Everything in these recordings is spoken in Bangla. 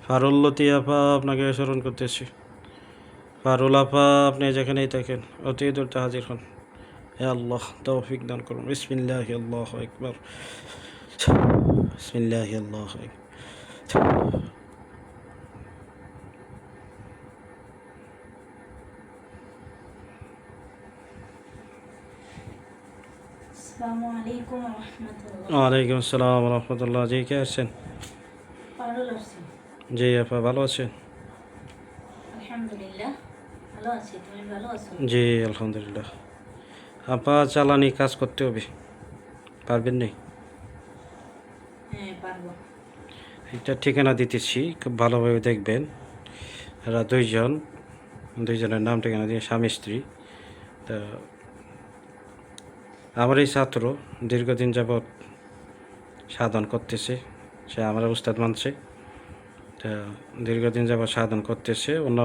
ফারুল লতিফা আপনাকে স্মরণ করতেছি। ফারুল আফা, আপনি যেখানেই থাকেন অতি দ্রুত হাজির হন। হে আল্লাহ, তৌফিক দান করুন। বিসমিল্লাহি আল্লাহু আকবার। বিসমিল্লাহি আল্লাহু আকবার। আসসালামু আলাইকুম ওয়া রাহমাতুল্লাহ। ওয়ালাইকুম আসসালাম ওয়া রাহমাতুল্লাহ। জি, কে আছেন? পারুল আসছি। জি আপা, ভালো আছেন? আলহামদুলিল্লাহ ভালো আছি, তুমি ভালো আছো? জি আলহামদুলিল্লাহ। আপা, চালানি কাজ করতে হবে, পারবেন নি? হ্যাঁ পারবো। একটা ঠিকানা দিতেছি, খুব ভালোভাবে দেখবেন। এরা দুইজনের নাম ঠিকানা দিয়ে স্বামী স্ত্রী। তা আমার এই ছাত্র দীর্ঘদিন যাবৎ সাধন করতেছে, সে আমার উস্তাদ মানছে। তা দীর্ঘদিন যাবৎ সাধন করতেছে, অন্য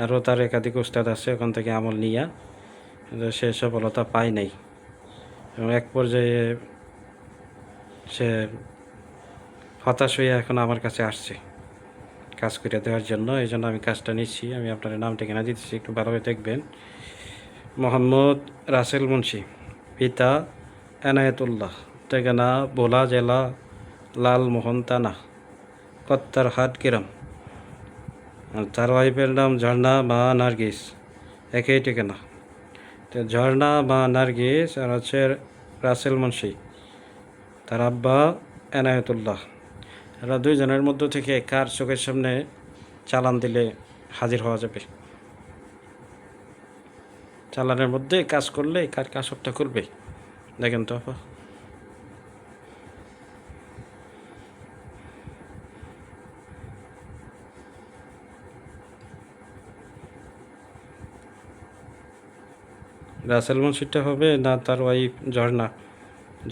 আরও তার একাধিক উস্তাদ আছে, ওখান থেকে আমল নিয়া সে সফলতা পায় নাই। এবং এক পর্যায়ে সে হতাশ হয়ে এখন আমার কাছে আসছে কাজ করে দেওয়ার জন্য। এই জন্য আমি কাজটা নিচ্ছি। আমি আপনার নাম ঠিকানা দিতেছি, একটু ভালোভাবে দেখবেন। মোহাম্মদ রাসেল মুন্সি, পিতা এনায়েতুল্লাহ, ঠিকানা ভোলা জেলা লালমোহন থানা, কত্তারহাট গ্রাম। আর তার ওয়াইফের নাম ঝর্ণা বা নার্গিস, একই ঠিকানা। তো ঝর্ণা বা নার্গিস আর হচ্ছে রাসেল মুন্সি, তার আব্বা এনায়েতুল্লাহ। এরা দুইজনের মধ্য থেকে কার চোখের সামনে চালান দিলে হাজির হওয়া যাবে? চালানের মধ্যে কাজ করলে কার কাজটা করবে দেখেন তো আপা। রাসেল মুন্সিরটা হবে না তার ওয়াইফ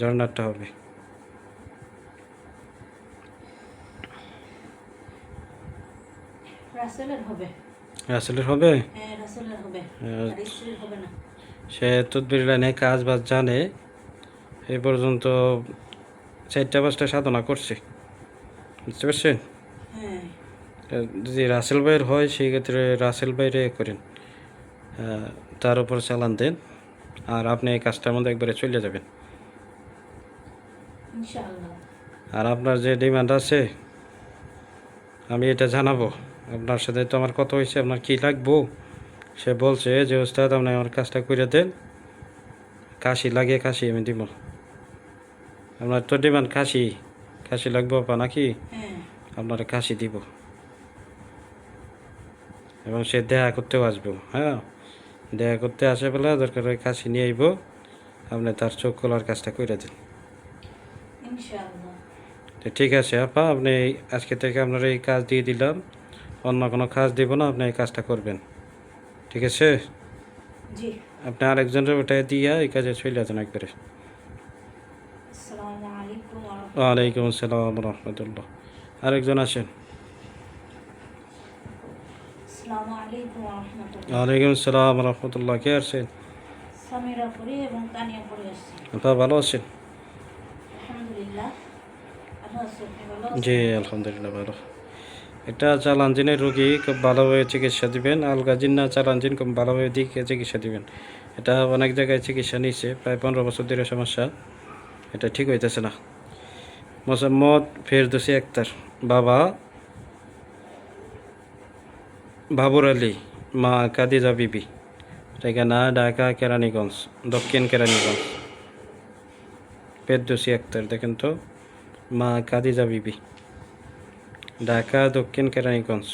ঝর্ণারটা হবে? রাসেলের হবে। রাসেলের হবে। হ্যাঁ রাসেলের হবে, আহ, আর স্ত্রীর হবে না। সে তদবির লাইনে কাজ বাজ জানে, এই পর্যন্ত 4-5টা সাধনা করছে, বুঝতে পারছেন? হ্যাঁ যদি রাসেল ভাইয়ের হয় সেই ক্ষেত্রে রাসেল ভাইরে করেন, তার উপর চালান দেন, আর আপনি এই কাজটার মধ্যে একবারে চলে যাবেন। ইনশাআল্লাহ। আর আপনার যে ডিমান্ড আছে আমি এটা জানাবো। আপনার সাথে তো আমার কথা হয়েছে, আপনার কী লাগবো সে বলছে যে ওস্তাদ আপনি আমার কাজটা করে দেন, কাশি লাগে কাশি আমি দিব। আপনার তো ডিমান্ড কাশি লাগবো আপা নাকি? হ্যাঁ আপনার কাশি দিব, এবং সে দেখা করতেও আসবো। হ্যাঁ, দেখা করতে আসে বলে দরকার ওই কাশি নিয়ে আইব, আপনি তার চোখ খোলার কাজটা করে দেন। ইনশাআল্লাহ। তো ঠিক আছে আপা, আপনি আজকে থেকে আপনার এই কাজ দিয়ে দিলাম, অন্য কোনো কাজ দিব না, আপনি এই কাজটা করবেন, ঠিক আছে? জি। আপনি আরেকজনের ওটাই দিয়া এই কাজে চলে যান একবারে। আসসালামু আলাইকুম ওয়া রাহমাতুল্লাহ। ওয়ালাইকুম আসসালাম রহমতুল্লাহ। আরেকজন আসেন। আসসালামু আলাইকুম ওয়া রাহমাতুল্লাহ। ওয়ালাইকুম আসসালাম রহমতুল্লাহ। কে আসছেন? সামিরা পরি এবং তানিয়া পরি আসছি। আপা ভালো আছেন? আলহামদুলিল্লাহ ভালো আছি, আপনি ভালো জি আছেন? আলহামদুলিল্লাহ ভালো। এটা চালানজিনের রোগী খুব ভালোভাবে চিকিৎসা দিবেন, আলগাজিন না চালানজিন খুব ভালোভাবে দিকে চিকিৎসা দিবেন। এটা অনেক জায়গায় চিকিৎসা নিচ্ছে, প্রায় 15 বছর ধরে সমস্যা, এটা ঠিক হইতেছে না। মোসাম্মদ ফেরদৌসী আক্তার, বাবা বাবুর আলী, মা কাদিজা বিবি, ঠিকানা ঢাকা কেরানীগঞ্জ, দক্ষিণ কেরানীগঞ্জ। ফেরদৌসী আক্তার দেখেন তো, মা কাদিজা বিবি, ঢাকা দক্ষিণ কেরানীগঞ্জ।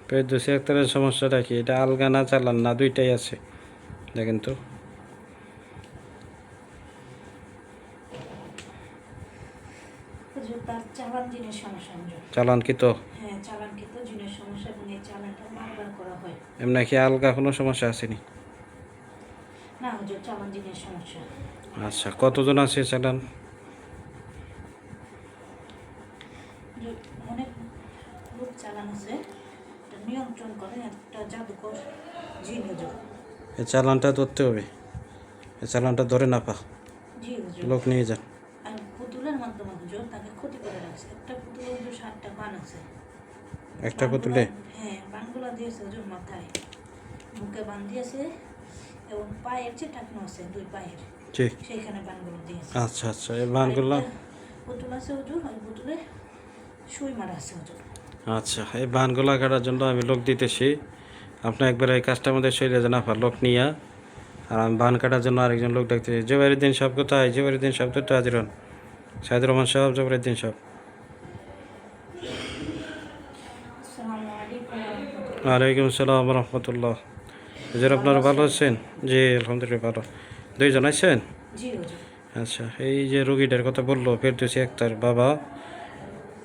ফেরদৌসী আক্তারের সমস্যাটা কি? এটা আলগা না চালান না, দুইটাই আছে, দেখেন তো। হুজুর, তার চালান জিনের সমস্যা হুজুর। চালান কি তো? হ্যাঁ চালানকৃত জিনের সমস্যা, এবং এই চালানটা বারবার করা হয়। এমনি কি আলগা কোনো সমস্যা আসেনি? না হুজুর, চালান জিনের সমস্যা। আচ্ছা, কতজন আছে চালান? হুজুর, অনেক লোক চালান আছে, এটা নিয়ন্ত্রণ করে একটা জাদুকর জিন হুজুর। এই চালানটা ধরতে হবে, এই চালানটা ধরে না পা, জি হুজুর। লোক নিয়ে যান। পুতুলের মাধ্যমে হুজুর তাকে ক্ষতি করে রাখছে। একটা পুতুলে হুজুর 7টা বান আছে। একটা পুতুলে? হ্যাঁ, বানগুলো দিয়েছে হুজুর মাথায়, মুখে বান দিয়েছে এবং পায়ের যে টাকনো আছে 2 পায়ের, জি। সেইখানে বানগুলো দিয়েছে। আচ্ছা আচ্ছা, এই বানগুলো। আরেকটা পুতুল আছে হুজুর, ওই পুতুলে সুই মারা আছে হুজুর। আচ্ছা, এই বানগুলো কাটার জন্য আমি লোক দিতেছি। আপনি একবার এই কাজটার মধ্যে শরীরে যেন আপনার লোক নিয়ে, আর আমি বান কাটার জন্য আরেকজন লোক ডাকতেছি। জুবাইরুদ্দিন সাহেব কোথায়? জুবাইরুদ্দিন সাহেব তো হাজির হন। সাইদুর রহমান সাহেব, জুবাইরুদ্দিন সাহেব। আসসালামু আলাইকুম ওয়া রাহমাতুল্লাহ। ওয়ালাইকুম আসসালাম রহমতুল্লাহ। হুজুর আপনারা ভালো আছেন? জি আলহামদুলিল্লাহ ভালো। 2জন আছেন? জি হুজুর। আচ্ছা, এই যে রোগীটার কথা বললো ফেরদৌসী আক্তার, বাবা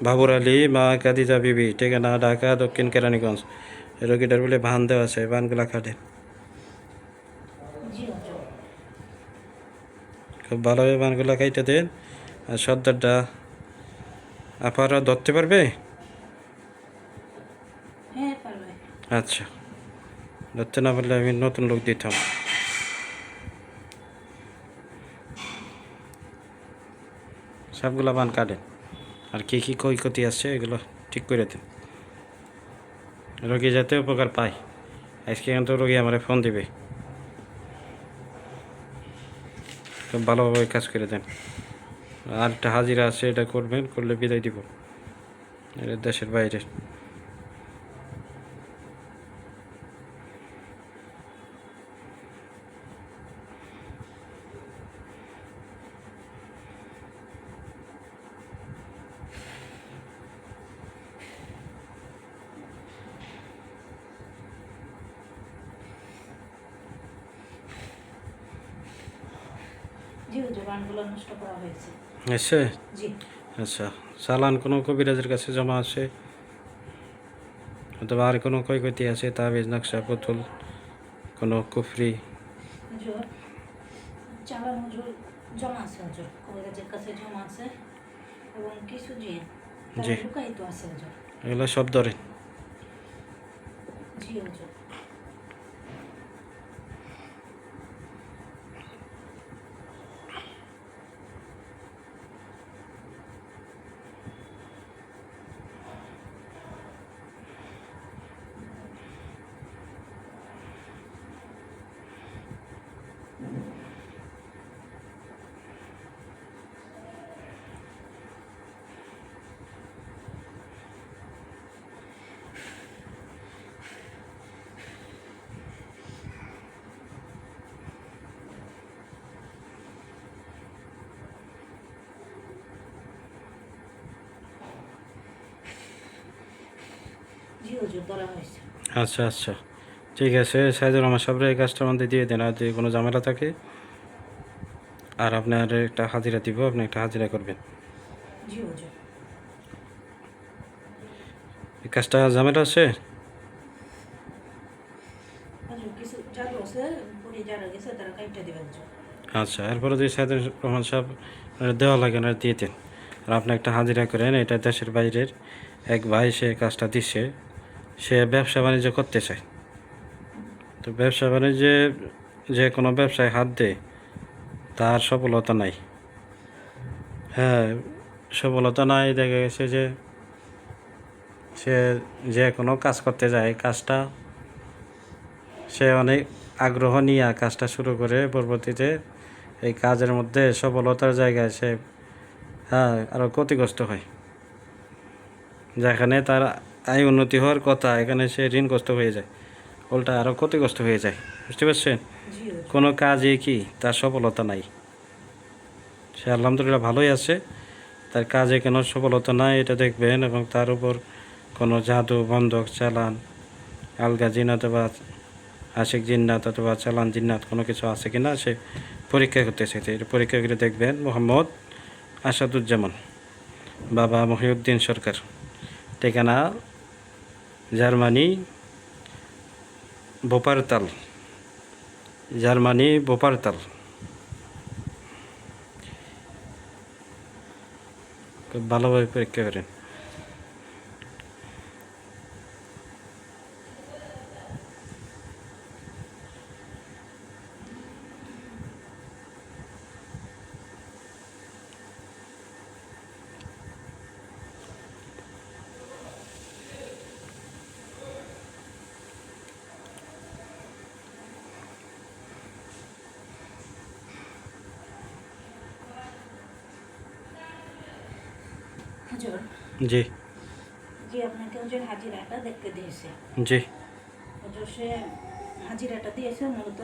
বাবুর আলী, মা কাদিজা বিবি, ঠিকানা ঢাকা দক্ষিণ কেরানীগঞ্জ। এই রোগীটার বলে ভান দেওয়া আছে, ভানগুলা কাটেন। জি হুজুর। খুব ভালোভাবে ভানগুলা খাইতে দেন। আর সর্দারটা আপনারা ধরতে পারবে? হ্যাঁ পারবে। আচ্ছা, ধরতে না পারলে আমি নতুন লোক দিতাম। সবগুলা বান কাটেন, আর কি কি ক্ষয়ক্ষতি আছে এগুলো ঠিক করে দেন, রোগী যাতে উপকার পায়। আজকে কিন্তু রোগী আমার ফোন দিবে। খুব ভালোভাবে কাজ করে দেন। আর একটা হাজিরা আছে, এটা করবেন, করলে বিদায় দিব। এটা দেশের বাইরে। জি হুজুর, বানগুলো নষ্ট করা হয়েছে। এসে? জি। আচ্ছা, চালান কোনো কবিরাজের কাছে জমা আছে, অথবা আর কোনো ক্ষয়ক্ষতি আছে? তাবিজ, নকশা, পুতুল, কোনো কুফরি? হুজুর, চালান হুজুর জমা আছে হুজুর, কবিরাজের কাছে জমা আছে এবং কিছু জিন তারা জি, লুকায়িত আছে হুজুর। এগুলো সব ধরেন। জি হুজুর। জি হুজুর, ধরা হয়েছে। আচ্ছা আচ্ছা, ঠিক আছে। সাইদুর রহমান সাহেবের এই কাজটার মধ্যে দিয়ে দেন, আর যদি কোনো ঝামেলা থাকে, আর আপনার একটা হাজিরা দিব, আপনি একটা হাজিরা করবেন। জি হুজুর। এই কাজটা ঝামেলা আছে? হুজুর কিছু জাদু আছে, পরে যারা গেছে তারা কাইটা দিবে হুজুর। আচ্ছা, এরপরে যদি সাইদুর রহমান সাহেব দেওয়া লাগে না, দিয়ে দেন। আর আপনি একটা হাজিরা করেন। এটা দেশের বাইরের এক ভাই, সে কাজটা দিচ্ছে। সে ব্যবসা বাণিজ্য করতে চায়। তো ব্যবসা বাণিজ্যে যে কোনো ব্যবসায় হাত দেয়, তার সফলতা নাই। হ্যাঁ, সফলতা নাই। দেখা গেছে যে সে যে কোনো কাজ করতে যায়, কাজটা সে অনেক আগ্রহ নিয়ে কাজটা শুরু করে, পরবর্তীতে এই কাজের মধ্যে সফলতার জায়গায় সে আরও ক্ষতিগ্রস্ত হয়। যেখানে তার আয় উন্নতি হওয়ার কথা, এখানে সে ঋণগ্রস্ত হয়ে যায়, উল্টা আরও ক্ষতিগ্রস্ত হয়ে যায়। বুঝতে পারছেন? জি হুজুর। কোনো কাজে কি তার সফলতা নাই। সে আলহামদুলিল্লাহ ভালোই আছে, তার কাজে কোনো সফলতা নাই, এটা দেখবেন। এবং তার উপর কোনো জাদু, বন্ধক, চালান, আলগা জিনাত অথবা আশিক জিন্নাত অথবা চালান জিন্নাত কোনো কিছু আছে কি না, সে পরীক্ষা করতে চাইছে। এটা পরীক্ষা করে দেখবেন। মোহাম্মদ আসাদুজ্জামান, বাবা মহিউদ্দিন সরকার, ঠিকানা জার্মানি বোপারতাল, জার্মানি বোপারতাল। খুব ভালোভাবে পরীক্ষা করেন। হুজুর, জি যে আপনাকে হুজুর হাজিরাটা দেখতে দিয়েছে, জি হুজুর সে হাজিরাটা দিয়েছে মূলত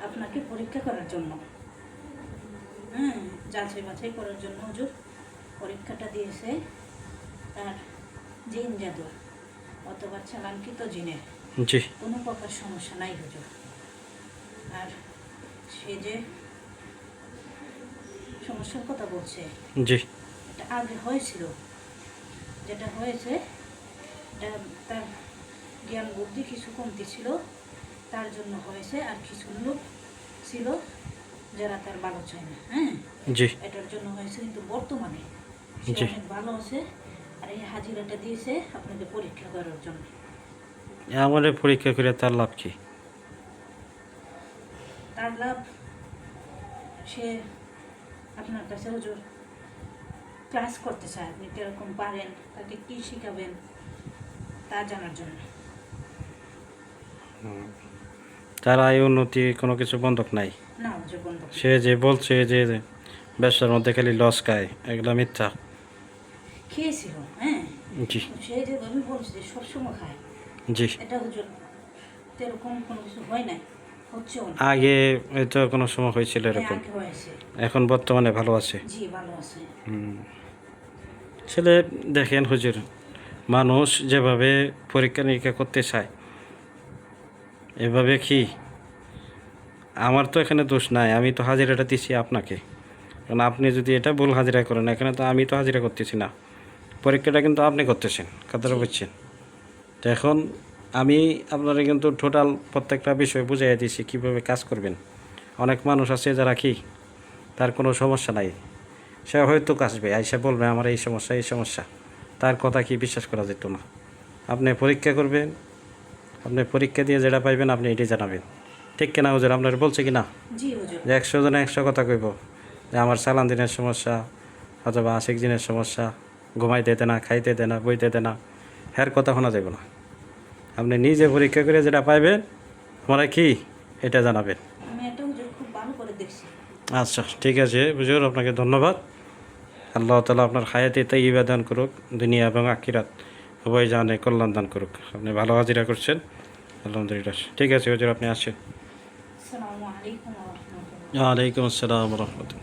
আপনাকে পরীক্ষা করার জন্য, হ্যাঁ, যাচাই বাছাই করার জন্য হুজুর পরীক্ষাটা দিয়েছে। তার জিন জাদু অথবা চালাঙ্কিত জিনের জি কোনো প্রকার সমস্যা নাই হুজুর। আর সে যে সমস্যার কথা বলছে জি এটা আগে হয়েছিল, যেটা হয়েছে এটা তার জ্ঞান বুদ্ধি কিছু কমতি ছিল, তার জন্য হয়েছে। আর কিছু লোক ছিল যারা তার ভালো চায় না, হ্যাঁ, জি এটার জন্য হয়েছে। কিন্তু বর্তমানে সে জি অনেক ভালো আছে। আর এই হাজিরাটা দিয়েছে আপনাকে পরীক্ষা করার জন্য। আমার পরীক্ষা করে তার লাভ কি? তার লাভ, সে আপনার কাছে হুজুর ক্লাস করতে চায়, আপনি কিরকম পারেন, তাকে কী শিখাবেন তা জানার জন্য। তার আয় উন্নতি কোনো কিছু বন্ধক নাই। না হুজুর, বন্ধ সে যে বলছে যে ব্যবসার মধ্যে খালি লস খায়, এগুলা মিথ্যা। খেয়েছিল, হ্যাঁ, জি সে যেভাবে বলছে যে সবসময় খায়, জি এটা হুজুর এরকম কোনো কিছু হয় নাই, হচ্ছেও না। আগে হয়তো কোনো সময় হয়েছিল হ্যাঁ, এরকম, আগে হয়েছে। এখন বর্তমানে ভালো আছে। জি, ভালো আছে। ছেলে দেখেন হুজুর, মানুষ যেভাবে পরীক্ষা নিরীক্ষা করতে চায় এভাবে কি? আমার তো এখানে দোষ নাই, আমি তো হাজিরাটা দিচ্ছি আপনাকে। কারণ আপনি যদি এটা ভুল হাজিরা করেন, এখানে তো আমি তো হাজিরা করতেছি না, পরীক্ষাটা কিন্তু আপনি করতেছেন, কথাটা জি। বুঝছেন? তো এখন আমি আপনারা কিন্তু টোটাল প্রত্যেকটা বিষয় বুঝাই দিয়েছি কীভাবে কাজ করবেন। অনেক মানুষ আছে যারা কি তার কোনো সমস্যা নাই, সে হয়তো আসবে আইসা বলবে আমার এই সমস্যা এই সমস্যা, তার কথা কি বিশ্বাস করা যেত না? আপনি পরীক্ষা করবেন, আপনি পরীক্ষা দিয়ে যেটা পাইবেন আপনি এটাই জানাবেন। ঠিক কিনা হুজুর? আপনার বলছে কি না জি হুজুর। যে 100 জনে 100 কথা কইব যে আমার চালান দিনের সমস্যা অথবা আশিক দিনের সমস্যা, ঘুমাইতে দে না, খাইতে দে না, বইতে দে না, হ্যার কথা শোনা যাবে না। আপনি নিজে পরীক্ষা করে যেটা পাইবেন আমরা কি এটা জানাবেন। আমি এটা হুজুর খুব ভালো করে দেখছি। আচ্ছা ঠিক আছে হুজুর, আপনাকে ধন্যবাদ। আল্লাহ তাআলা আপনার হায়াতে তাইয়্যিবা দান করুক, দুনিয়া এবং আখিরাত উভয় জানে কল্যাণ দান করুক। আপনি ভালো হাজিরা করছেন, আলহামদুলিল্লাহ। ঠিক আছে হুজুর, আপনি আসেন। আসসালামু আলাইকুম ওয়া রাহমাতুল্লাহ। ওয়ালাইকুম আসসালাম ওয়া রাহমাতুল্লাহ।